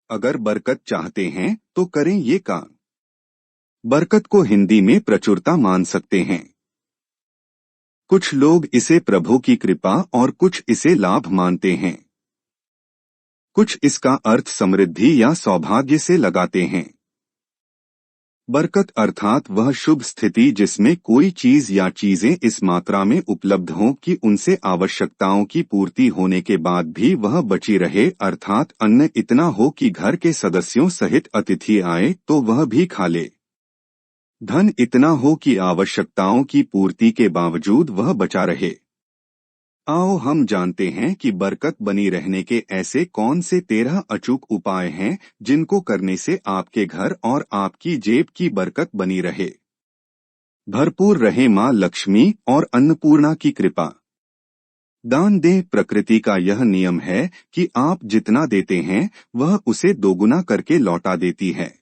अगर बरकत चाहते हैं तो करें ये काम। बरकत को हिंदी में प्रचुरता मान सकते हैं। कुछ लोग इसे प्रभु की कृपा और कुछ इसे लाभ मानते हैं। कुछ इसका अर्थ समृद्धि या सौभाग्य से लगाते हैं। बरकत अर्थात वह शुभ स्थिति जिसमें कोई चीज या चीजें इस मात्रा में उपलब्ध हों कि उनसे आवश्यकताओं की पूर्ति होने के बाद भी वह बची रहे, अर्थात अन्न इतना हो कि घर के सदस्यों सहित अतिथि आए तो वह भी खा ले। धन इतना हो कि आवश्यकताओं की पूर्ति के बावजूद वह बचा रहे। आओ हम जानते हैं कि बरकत बनी रहने के ऐसे कौन से 13 अचूक उपाय हैं जिनको करने से आपके घर और आपकी जेब की बरकत बनी रहे। भरपूर रहे मां लक्ष्मी और अन्नपूर्णा की कृपा। दान दें। प्रकृति का यह नियम है कि आप जितना देते हैं वह उसे दोगुना करके लौटा देती है।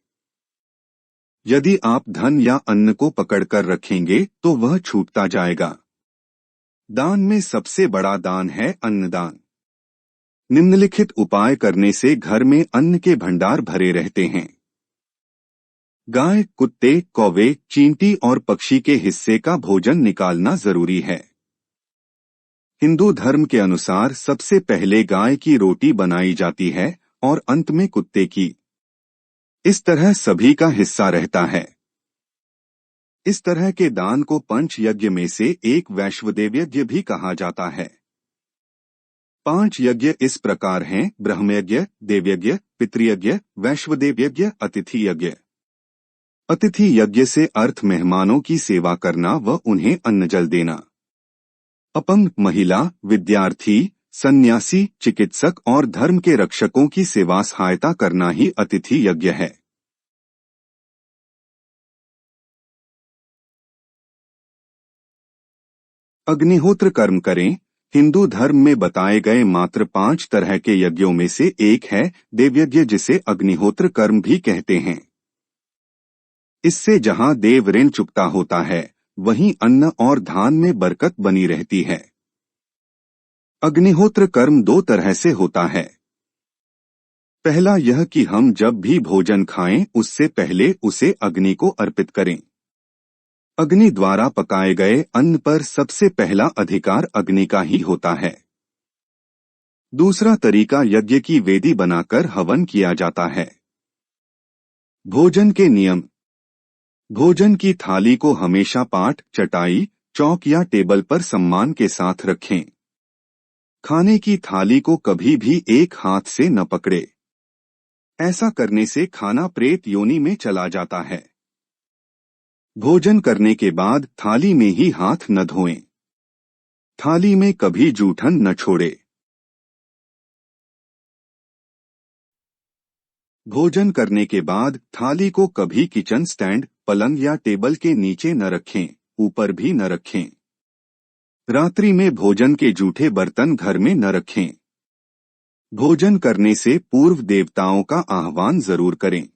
यदि आप धन या अन्न को पकड़कर रखेंगे तो वह छूटता जाएगा। दान में सबसे बड़ा दान है अन्नदान। निम्नलिखित उपाय करने से घर में अन्न के भंडार भरे रहते हैं। गाय, कुत्ते, कौवे, चींटी और पक्षी के हिस्से का भोजन निकालना जरूरी है। हिंदू धर्म के अनुसार सबसे पहले गाय की रोटी बनाई जाती है और अंत में कुत्ते की। इस तरह सभी का हिस्सा रहता है। इस तरह के दान को पंच यज्ञ में से एक वैश्वदेव यज्ञ भी कहा जाता है। 5 यज्ञ इस प्रकार हैं: ब्रह्मयज्ञ, देवयज्ञ, पितृयज्ञ, वैश्वदेव यज्ञ, अतिथि यज्ञ। अतिथि यज्ञ से अर्थ मेहमानों की सेवा करना व उन्हें अन्न जल देना। अपंग, महिला, विद्यार्थी, सन्यासी, चिकित्सक और धर्म के रक्षकों की सेवा सहायता करना ही अतिथि यज्ञ है। अग्निहोत्र कर्म करें। हिंदू धर्म में बताए गए मात्र 5 तरह के यज्ञों में से एक है देवयज्ञ, जिसे अग्निहोत्र कर्म भी कहते हैं। इससे जहां देव ऋण चुकता होता है वहीं अन्न और धान में बरकत बनी रहती है। अग्निहोत्र कर्म 2 तरह से होता है। पहला यह कि हम जब भी भोजन खाएं उससे पहले उसे अग्नि को अर्पित करें। अग्नि द्वारा पकाए गए अन्न पर सबसे पहला अधिकार अग्नि का ही होता है। दूसरा तरीका यज्ञ की वेदी बनाकर हवन किया जाता है। भोजन के नियम। भोजन की थाली को हमेशा पाट, चटाई, चौक या टेबल पर सम्मान के साथ रखें। खाने की थाली को कभी भी एक हाथ से न पकड़े। ऐसा करने से खाना प्रेत योनि में चला जाता है। भोजन करने के बाद थाली में ही हाथ न धोएं। थाली में कभी जूठन न छोड़े। भोजन करने के बाद थाली को कभी किचन स्टैंड, पलंग या टेबल के नीचे न रखें, ऊपर भी न रखें। रात्रि में भोजन के जूठे बर्तन घर में न रखें। भोजन करने से पूर्व देवताओं का आह्वान जरूर करें।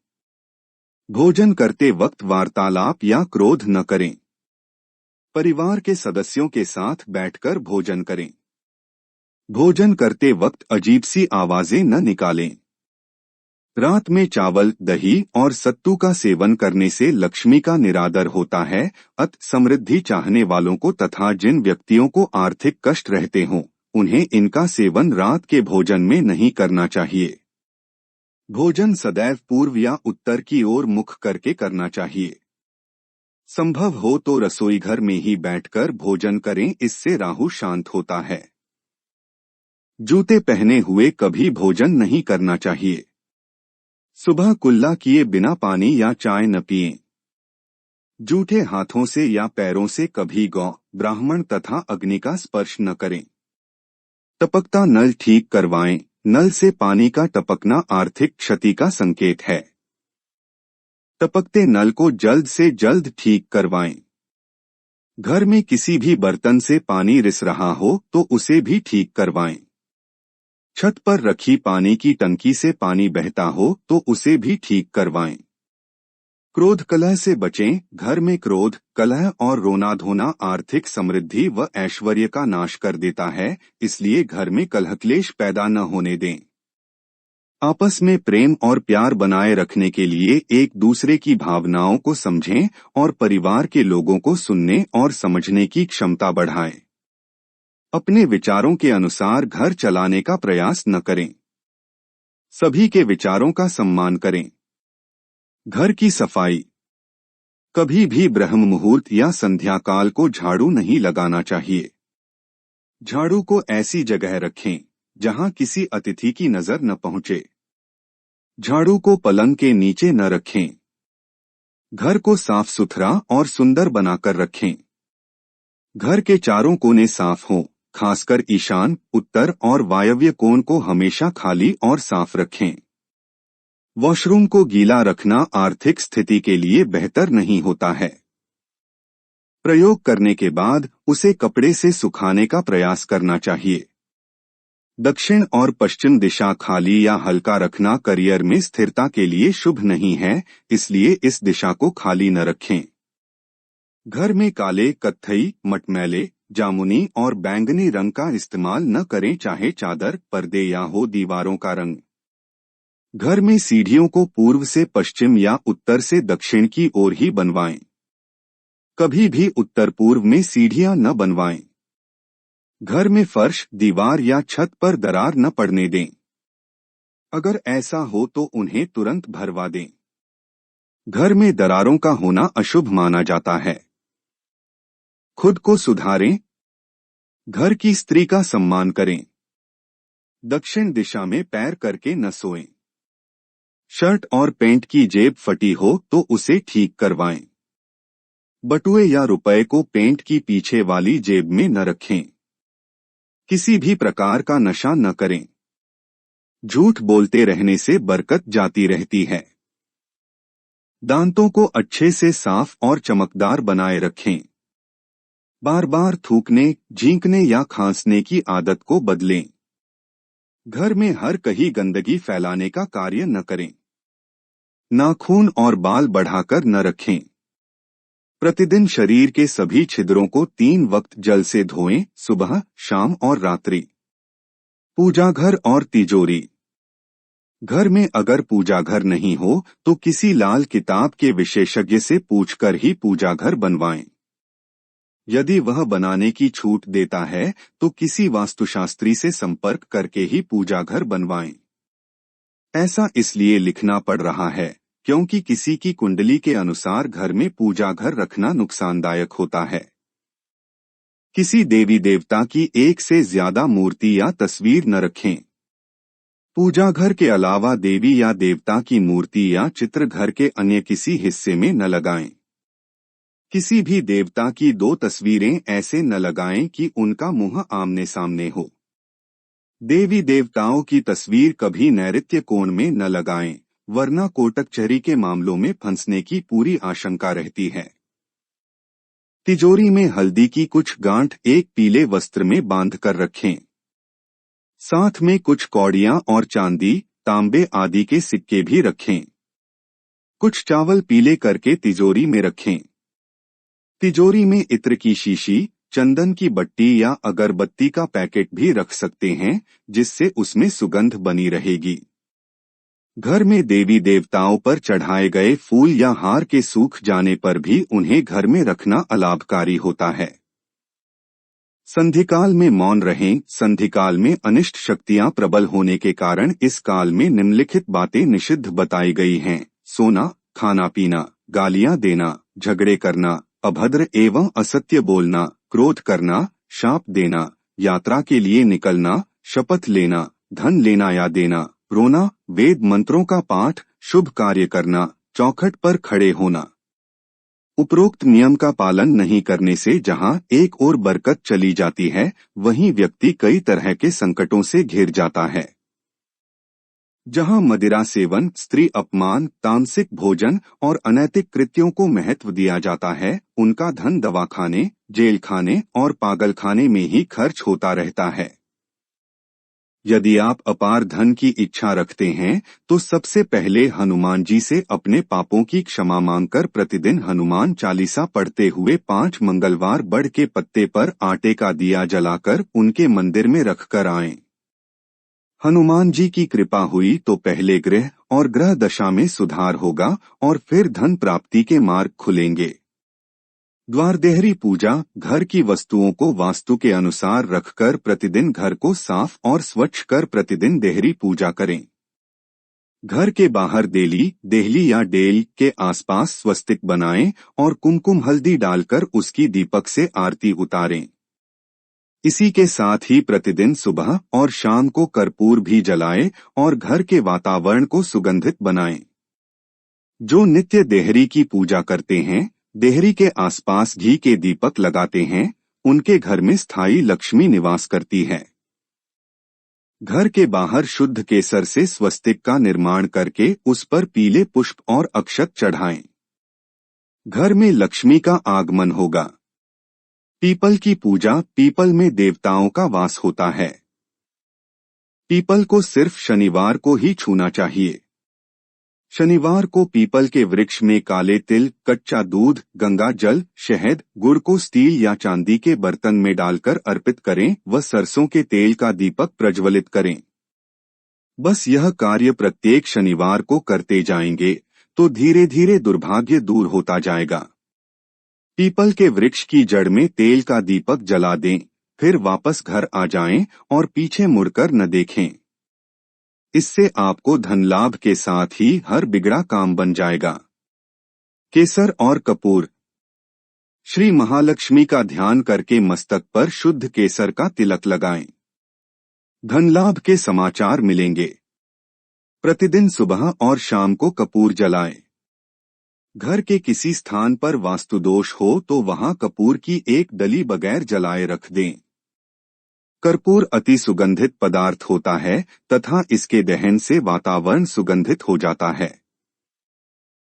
भोजन करते वक्त वार्तालाप या क्रोध न करें। परिवार के सदस्यों के साथ बैठकर भोजन करें। भोजन करते वक्त अजीब सी आवाजें न निकालें। रात में चावल, दही और सत्तू का सेवन करने से लक्ष्मी का निरादर होता है। समृद्धि चाहने वालों को तथा जिन व्यक्तियों को आर्थिक कष्ट रहते हों उन्हें इनका सेवन रात के भोजन में नहीं करना चाहिए। भोजन सदैव पूर्व या उत्तर की ओर मुख करके करना चाहिए। संभव हो तो रसोई घर में ही बैठकर भोजन करें, इससे राहु शांत होता है। जूते पहने हुए कभी भोजन नहीं करना चाहिए। सुबह कुल्ला किए बिना पानी या चाय न पिएं। जूठे हाथों से या पैरों से कभी गौ, ब्राह्मण तथा अग्नि का स्पर्श न करें। टपकता नल ठीक करवाएं। नल से पानी का टपकना आर्थिक क्षति का संकेत है। टपकते नल को जल्द से जल्द ठीक करवाएं। घर में किसी भी बर्तन से पानी रिस रहा हो तो उसे भी ठीक करवाएं। छत पर रखी पानी की टंकी से पानी बहता हो तो उसे भी ठीक करवाएं। क्रोध कलह से बचें। घर में क्रोध, कलह और रोना धोना आर्थिक समृद्धि व ऐश्वर्य का नाश कर देता है, इसलिए घर में कलह क्लेश पैदा न होने दें। आपस में प्रेम और प्यार बनाए रखने के लिए एक दूसरे की भावनाओं को समझें और परिवार के लोगों को सुनने और समझने की क्षमता बढ़ाएं। अपने विचारों के अनुसार घर चलाने का प्रयास न करें। सभी के विचारों का सम्मान करें। घर की सफाई। कभी भी ब्रह्म मुहूर्त या संध्या काल को झाड़ू नहीं लगाना चाहिए। झाड़ू को ऐसी जगह रखें जहां किसी अतिथि की नजर न पहुंचे। झाड़ू को पलंग के नीचे न रखें। घर को साफ सुथरा और सुंदर बनाकर रखें। घर के चारों कोने साफ हों, खासकर ईशान, उत्तर और वायव्य कोण को हमेशा खाली और साफ रखें। वॉशरूम को गीला रखना आर्थिक स्थिति के लिए बेहतर नहीं होता है। प्रयोग करने के बाद उसे कपड़े से सुखाने का प्रयास करना चाहिए। दक्षिण और पश्चिम दिशा खाली या हल्का रखना करियर में स्थिरता के लिए शुभ नहीं है, इसलिए इस दिशा को खाली न रखें। घर में काले, कत्थई, मटमैले, जामुनी और बैंगनी रंग का इस्तेमाल न करें, चाहे चादर, पर्दे या हो दीवारों का रंग। घर में सीढ़ियों को पूर्व से पश्चिम या उत्तर से दक्षिण की ओर ही बनवाएं। कभी भी उत्तर पूर्व में सीढ़ियां न बनवाएं। घर में फर्श, दीवार या छत पर दरार न पड़ने दें। अगर ऐसा हो तो उन्हें तुरंत भरवा दें। घर में दरारों का होना अशुभ माना जाता है। खुद को सुधारें। घर की स्त्री का सम्मान करें। दक्षिण दिशा में पैर करके न सोएं। शर्ट और पैंट की जेब फटी हो तो उसे ठीक करवाएं। बटुए या रुपए को पैंट की पीछे वाली जेब में न रखें। किसी भी प्रकार का नशा न करें। झूठ बोलते रहने से बरकत जाती रहती है। दांतों को अच्छे से साफ और चमकदार बनाए रखें। बार बार थूकने, झींकने या खांसने की आदत को बदलें। घर में हर कहीं गंदगी फैलाने का कार्य न करें। नाखून और बाल बढ़ाकर न रखें। प्रतिदिन शरीर के सभी छिद्रों को 3 वक्त जल से धोएं, सुबह, शाम और रात्रि। पूजा घर और तिजोरी। घर में अगर पूजा घर नहीं हो तो किसी लाल किताब के विशेषज्ञ से पूछकर ही पूजा घर बनवाएं। यदि वह बनाने की छूट देता है तो किसी वास्तुशास्त्री से संपर्क करके ही पूजा घर बनवाएं। ऐसा इसलिए लिखना पड़ रहा है क्योंकि किसी की कुंडली के अनुसार घर में पूजा घर रखना नुकसानदायक होता है। किसी देवी देवता की एक से ज्यादा मूर्ति या तस्वीर न रखें। पूजा घर के अलावा देवी या देवता की मूर्ति या चित्र घर के अन्य किसी हिस्से में न लगाएं। किसी भी देवता की 2 तस्वीरें ऐसे न लगाएं कि उनका मुंह आमने सामने हो। देवी देवताओं की तस्वीर कभी नैऋत्य कोण में न लगाएं, वरना कोर्ट कचहरी के मामलों में फंसने की पूरी आशंका रहती है। तिजोरी में हल्दी की कुछ गांठ एक पीले वस्त्र में बांधकर रखें। साथ में कुछ कौड़ियां और चांदी, तांबे आदि के सिक्के भी रखें। कुछ चावल पीले करके तिजोरी में रखें। तिजोरी में इत्र की शीशी, चंदन की बट्टी या अगरबत्ती का पैकेट भी रख सकते हैं, जिससे उसमें सुगंध बनी रहेगी। घर में देवी देवताओं पर चढ़ाए गए फूल या हार के सूख जाने पर भी उन्हें घर में रखना अलाभकारी होता है। संधिकाल में मौन रहें। संधिकाल में अनिष्ट शक्तियां प्रबल होने के कारण इस काल में निम्नलिखित बातें निषिद्ध बताई गई हैं: सोना, खाना पीना, गालियां देना, झगड़े करना, अभद्र एवं असत्य बोलना, क्रोध करना, शाप देना, यात्रा के लिए निकलना, शपथ लेना, धन लेना या देना, रोना, वेद मंत्रों का पाठ, शुभ कार्य करना, चौखट पर खड़े होना। उपरोक्त नियम का पालन नहीं करने से जहां एक ओर बरकत चली जाती है, वहीं व्यक्ति कई तरह के संकटों से घिर जाता है। जहां मदिरा सेवन, स्त्री अपमान, तामसिक भोजन और अनैतिक कृत्यों को महत्व दिया जाता है, उनका धन दवाखाने, जेल खाने और पागलखाने में ही खर्च होता रहता है। यदि आप अपार धन की इच्छा रखते हैं तो सबसे पहले हनुमान जी से अपने पापों की क्षमा मांगकर प्रतिदिन हनुमान चालीसा पढ़ते हुए 5 मंगलवार बड़ के पत्ते पर आटे का दिया जलाकर उनके मंदिर में रखकर आएं। हनुमान जी की कृपा हुई तो पहले ग्रह और ग्रह दशा में सुधार होगा और फिर धन प्राप्ति के मार्ग खुलेंगे। द्वारदेहरी पूजा। घर की वस्तुओं को वास्तु के अनुसार रखकर प्रतिदिन घर को साफ और स्वच्छ कर प्रतिदिन देहरी पूजा करें। घर के बाहर देहली या डेल के आसपास स्वस्तिक बनाएं और कुमकुम हल्दी डालकर उसकी दीपक से आरती उतारें। इसी के साथ ही प्रतिदिन सुबह और शाम को कर्पूर भी जलाएं और घर के वातावरण को सुगंधित बनाएं। जो नित्य देहरी की पूजा करते हैं, देहरी के आसपास घी के दीपक लगाते हैं, उनके घर में स्थायी लक्ष्मी निवास करती है। घर के बाहर शुद्ध केसर से स्वस्तिक का निर्माण करके उस पर पीले पुष्प और अक्षत चढ़ाएं। घर में लक्ष्मी का आगमन होगा। पीपल की पूजा। पीपल में देवताओं का वास होता है। पीपल को सिर्फ शनिवार को ही छूना चाहिए। शनिवार को पीपल के वृक्ष में काले तिल, कच्चा दूध, गंगा जल, शहद, गुड़ को स्टील या चांदी के बर्तन में डालकर अर्पित करें व सरसों के तेल का दीपक प्रज्वलित करें। बस यह कार्य प्रत्येक शनिवार को करते जाएंगे तो धीरे धीरे दुर्भाग्य दूर होता जाएगा। पीपल के वृक्ष की जड़ में तेल का दीपक जला दें, फिर वापस घर आ जाएं और पीछे मुड़कर न देखें। इससे आपको धन लाभ के साथ ही हर बिगड़ा काम बन जाएगा। केसर और कपूर। श्री महालक्ष्मी का ध्यान करके मस्तक पर शुद्ध केसर का तिलक लगाएं। धन लाभ के समाचार मिलेंगे। प्रतिदिन सुबह और शाम को कपूर जलाएं। घर के किसी स्थान पर वास्तु दोष हो तो वहां कपूर की एक डली बगैर जलाए रख दें। कर्पूर अति सुगंधित पदार्थ होता है तथा इसके दहन से वातावरण सुगंधित हो जाता है।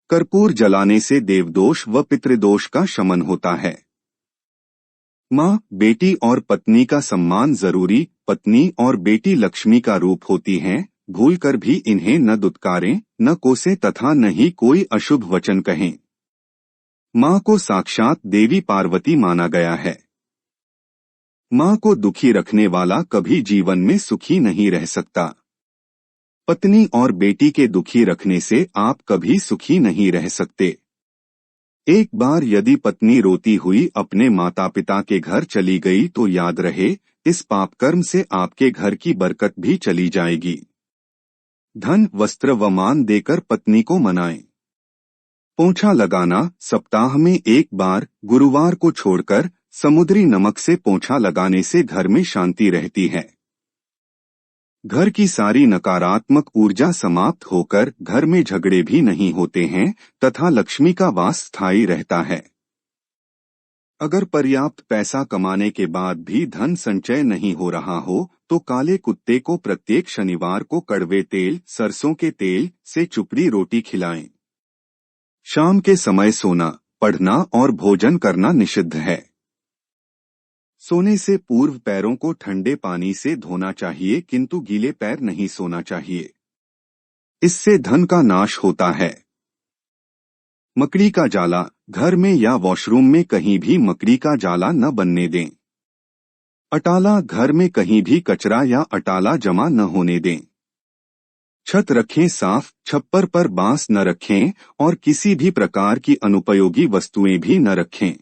कर्पूर जलाने से देवदोष व पितृदोष का शमन होता है। माँ, बेटी और पत्नी का सम्मान जरूरी। पत्नी और बेटी लक्ष्मी का रूप होती हैं, भूलकर भी इन्हें न दुत्कारें, न कोसें तथा न ही कोई अशुभ वचन कहें। माँ को साक्षात देवी पार्वती माना गया है। माँ को दुखी रखने वाला कभी जीवन में सुखी नहीं रह सकता। पत्नी और बेटी के दुखी रखने से आप कभी सुखी नहीं रह सकते। एक बार यदि पत्नी रोती हुई अपने माता पिता के घर चली गई तो याद रहे, इस पाप कर्म से आपके घर की बरकत भी चली जाएगी। धन, वस्त्र व मान देकर पत्नी को मनाएं। पोंछा लगाना। सप्ताह में एक बार गुरुवार को छोड़कर समुद्री नमक से पोंछा लगाने से घर में शांति रहती है। घर की सारी नकारात्मक ऊर्जा समाप्त होकर घर में झगड़े भी नहीं होते हैं तथा लक्ष्मी का वास स्थायी रहता है। अगर पर्याप्त पैसा कमाने के बाद भी धन संचय नहीं हो रहा हो तो काले कुत्ते को प्रत्येक शनिवार को कड़वे तेल, सरसों के तेल से चुपड़ी रोटी खिलाएं। शाम के समय सोना, पढ़ना और भोजन करना निषिद्ध है। सोने से पूर्व पैरों को ठंडे पानी से धोना चाहिए किंतु गीले पैर नहीं सोना चाहिए। इससे धन का नाश होता है। मकड़ी का जाला। घर में या वॉशरूम में कहीं भी मकड़ी का जाला न बनने दें। अटाला। घर में कहीं भी कचरा या अटाला जमा न होने दें। छत रखें साफ, छप्पर पर बांस न रखें और किसी भी प्रकार की अनुपयोगी वस्तुएं भी न रखें।